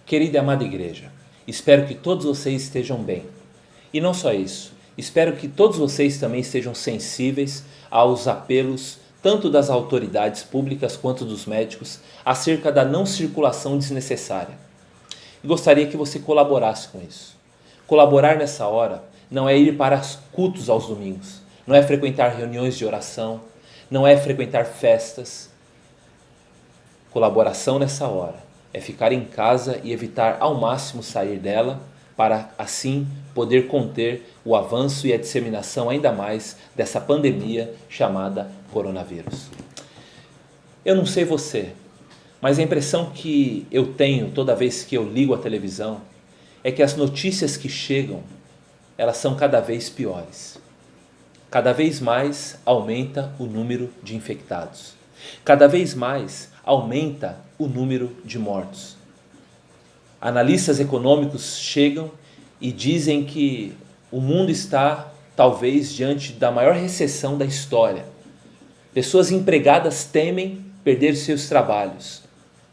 Querida e amada igreja, espero que todos vocês estejam bem. E não só isso, espero que todos vocês também estejam sensíveis aos apelos tanto das autoridades públicas quanto dos médicos acerca da não circulação desnecessária. E gostaria que você colaborasse com isso. Colaborar nessa hora não é ir para cultos aos domingos, não é frequentar reuniões de oração, não é frequentar festas. Colaboração nessa hora é ficar em casa e evitar ao máximo sair dela para assim poder conter o avanço e a disseminação ainda mais dessa pandemia chamada coronavírus. Eu não sei você, mas a impressão que eu tenho toda vez que eu ligo a televisão é que as notícias que chegam, elas são cada vez piores. Cada vez mais aumenta o número de infectados. Cada vez mais aumenta o número de mortos. Analistas econômicos chegam e dizem que o mundo está, talvez, diante da maior recessão da história. Pessoas empregadas temem perder seus trabalhos.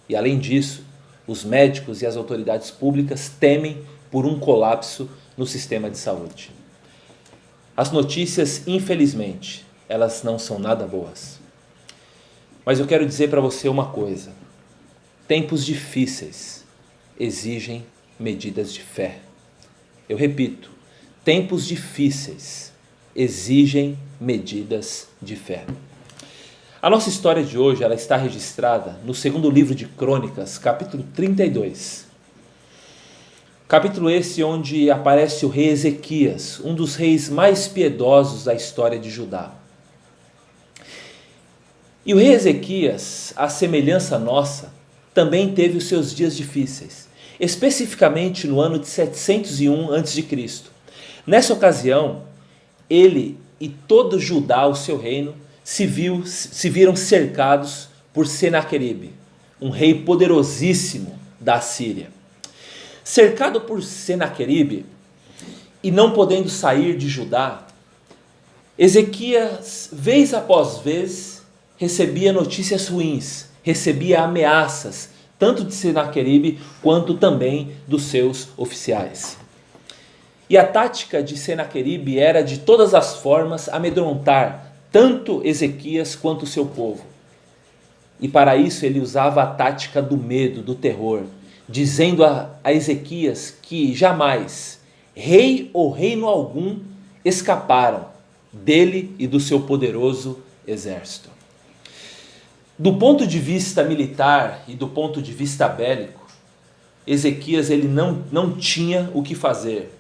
E, além disso, os médicos e as autoridades públicas temem por um colapso no sistema de saúde. As notícias, infelizmente, elas não são nada boas. Mas eu quero dizer para você uma coisa. Tempos difíceis exigem medidas de fé. Eu repito, tempos difíceis exigem medidas de fé. A nossa história de hoje ela está registrada no segundo livro de Crônicas, capítulo 32. Capítulo esse onde aparece o rei Ezequias, um dos reis mais piedosos da história de Judá. E o rei Ezequias, à semelhança nossa, também teve os seus dias difíceis, especificamente no ano de 701 a.C. Nessa ocasião, ele e todo Judá, o seu reino, se viram cercados por Senaqueribe, um rei poderosíssimo da Assíria. Cercado por Senaqueribe e não podendo sair de Judá, Ezequias, vez após vez, recebia notícias ruins, recebia ameaças, tanto de Senaqueribe quanto também dos seus oficiais. E a tática de Senaqueribe era de todas as formas amedrontar tanto Ezequias quanto o seu povo. E para isso ele usava a tática do medo, do terror, dizendo a Ezequias que jamais rei ou reino algum escaparam dele e do seu poderoso exército. Do ponto de vista militar e do ponto de vista bélico, Ezequias ele não tinha o que fazer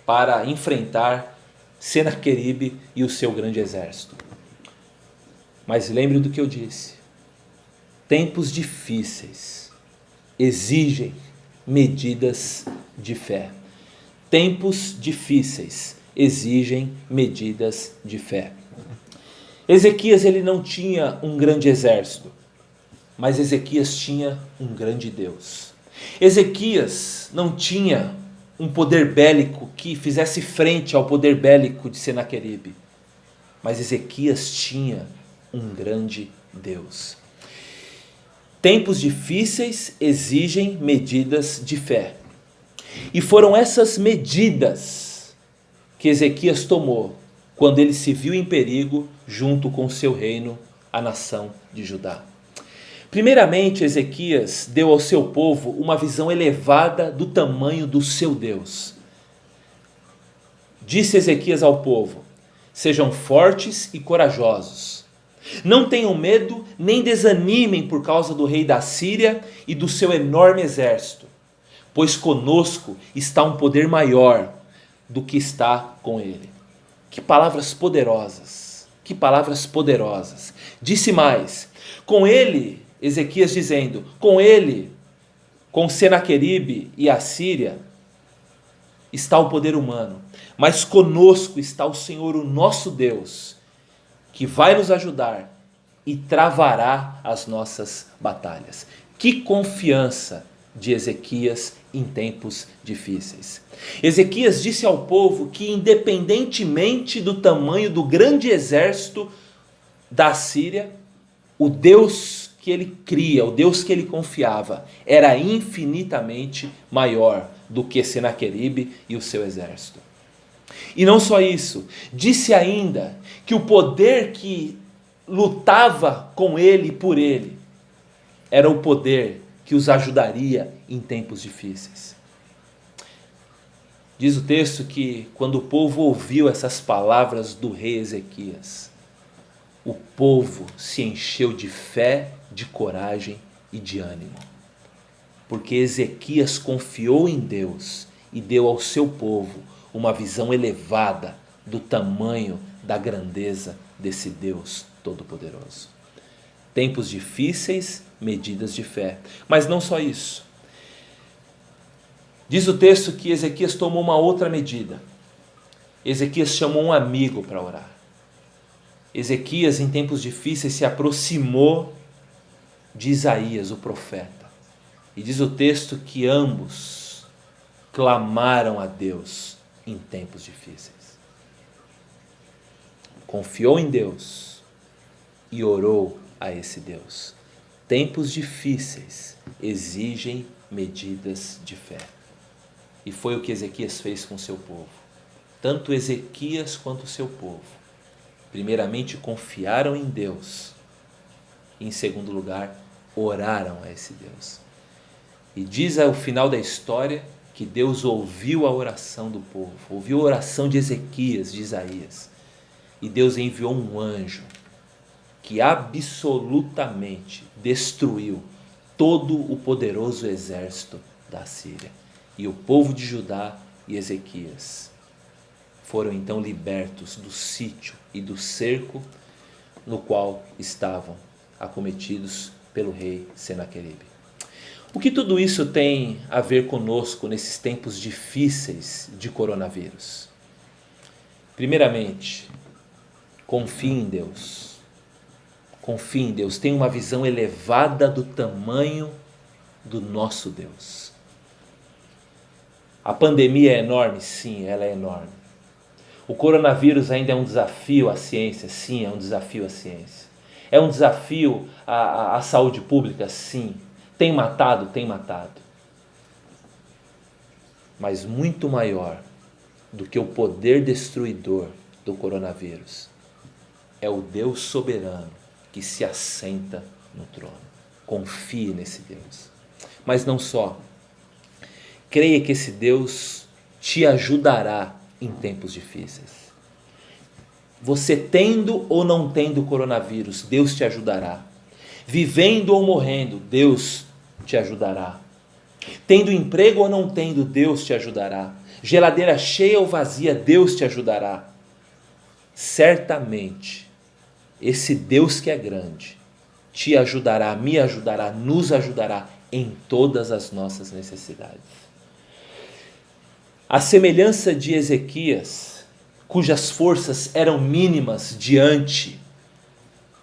para enfrentar Senaqueribe e o seu grande exército. Mas lembre do que eu disse. Tempos difíceis exigem medidas de fé. Tempos difíceis exigem medidas de fé. Ezequias ele não tinha um grande exército, mas Ezequias tinha um grande Deus. Ezequias não tinha um poder bélico que fizesse frente ao poder bélico de Senaqueribe, mas Ezequias tinha um grande Deus. Tempos difíceis exigem medidas de fé. E foram essas medidas que Ezequias tomou quando ele se viu em perigo junto com seu reino, a nação de Judá. Primeiramente, Ezequias deu ao seu povo uma visão elevada do tamanho do seu Deus. Disse Ezequias ao povo: sejam fortes e corajosos. Não tenham medo nem desanimem por causa do rei da Síria e do seu enorme exército, pois conosco está um poder maior do que está com ele. Que palavras poderosas, que palavras poderosas. Disse mais, com ele, Ezequias dizendo, com ele, com Senaqueribe e a Síria, está o poder humano, mas conosco está o Senhor, o nosso Deus, que vai nos ajudar e travará as nossas batalhas. Que confiança de Ezequias em tempos difíceis. Ezequias disse ao povo que, independentemente do tamanho do grande exército da Síria, o Deus que ele cria, o Deus que ele confiava, era infinitamente maior do que Senaqueribe e o seu exército. E não só isso, disse ainda que o poder que lutava com ele e por ele era o poder que os ajudaria em tempos difíceis. Diz o texto que quando o povo ouviu essas palavras do rei Ezequias, o povo se encheu de fé, de coragem e de ânimo. Porque Ezequias confiou em Deus e deu ao seu povo uma visão elevada do tamanho, da grandeza desse Deus Todo-Poderoso. Tempos difíceis, medidas de fé. Mas não só isso. Diz o texto que Ezequias tomou uma outra medida. Ezequias chamou um amigo para orar. Ezequias, em tempos difíceis, se aproximou de Isaías, o profeta. E diz o texto que ambos clamaram a Deus em tempos difíceis. Confiou em Deus e orou a esse Deus. Tempos difíceis exigem medidas de fé. E foi o que Ezequias fez com seu povo. Tanto Ezequias quanto o seu povo, primeiramente confiaram em Deus. E em segundo lugar, oraram a esse Deus. E diz ao final da história que Deus ouviu a oração do povo, ouviu a oração de Ezequias, de Isaías. E Deus enviou um anjo que absolutamente destruiu todo o poderoso exército da Síria. E o povo de Judá e Ezequias foram então libertos do sítio e do cerco no qual estavam acometidos pelo rei Senaqueribe. O que tudo isso tem a ver conosco nesses tempos difíceis de coronavírus? Primeiramente, confie em Deus. Confie em Deus. Tenha uma visão elevada do tamanho do nosso Deus. A pandemia é enorme? Sim, ela é enorme. O coronavírus ainda é um desafio à ciência? Sim, é um desafio à ciência. É um desafio à saúde pública? Sim. Tem matado? Tem matado. Mas muito maior do que o poder destruidor do coronavírus é o Deus soberano que se assenta no trono. Confie nesse Deus. Mas não só. Creia que esse Deus te ajudará em tempos difíceis. Você tendo ou não tendo coronavírus, Deus te ajudará. Vivendo ou morrendo, Deus te ajudará. Tendo emprego ou não tendo, Deus te ajudará. Geladeira cheia ou vazia, Deus te ajudará. Certamente, esse Deus que é grande, te ajudará, me ajudará, nos ajudará em todas as nossas necessidades. A semelhança de Ezequias, cujas forças eram mínimas diante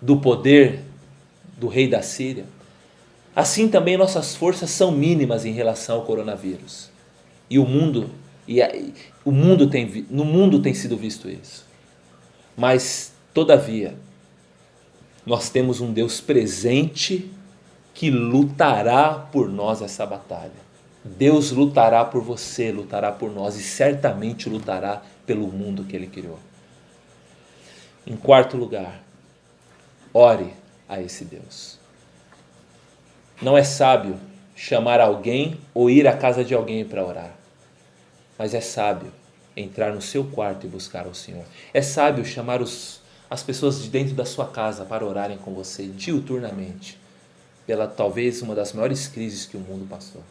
do poder do rei da Síria, assim também nossas forças são mínimas em relação ao coronavírus. E no mundo tem sido visto isso. Mas, todavia, nós temos um Deus presente que lutará por nós essa batalha. Deus lutará por você, lutará por nós e certamente lutará pelo mundo que Ele criou. Em quarto lugar, ore a esse Deus. Não é sábio chamar alguém ou ir à casa de alguém para orar, mas é sábio entrar no seu quarto e buscar ao Senhor. É sábio chamar as pessoas de dentro da sua casa para orarem com você diuturnamente, pela talvez uma das maiores crises que o mundo passou.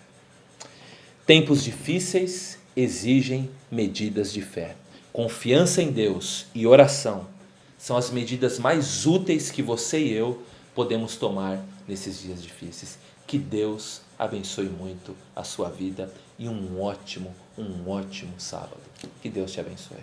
Tempos difíceis exigem medidas de fé. Confiança em Deus e oração são as medidas mais úteis que você e eu podemos tomar nesses dias difíceis. Que Deus abençoe muito a sua vida e um ótimo sábado. Que Deus te abençoe.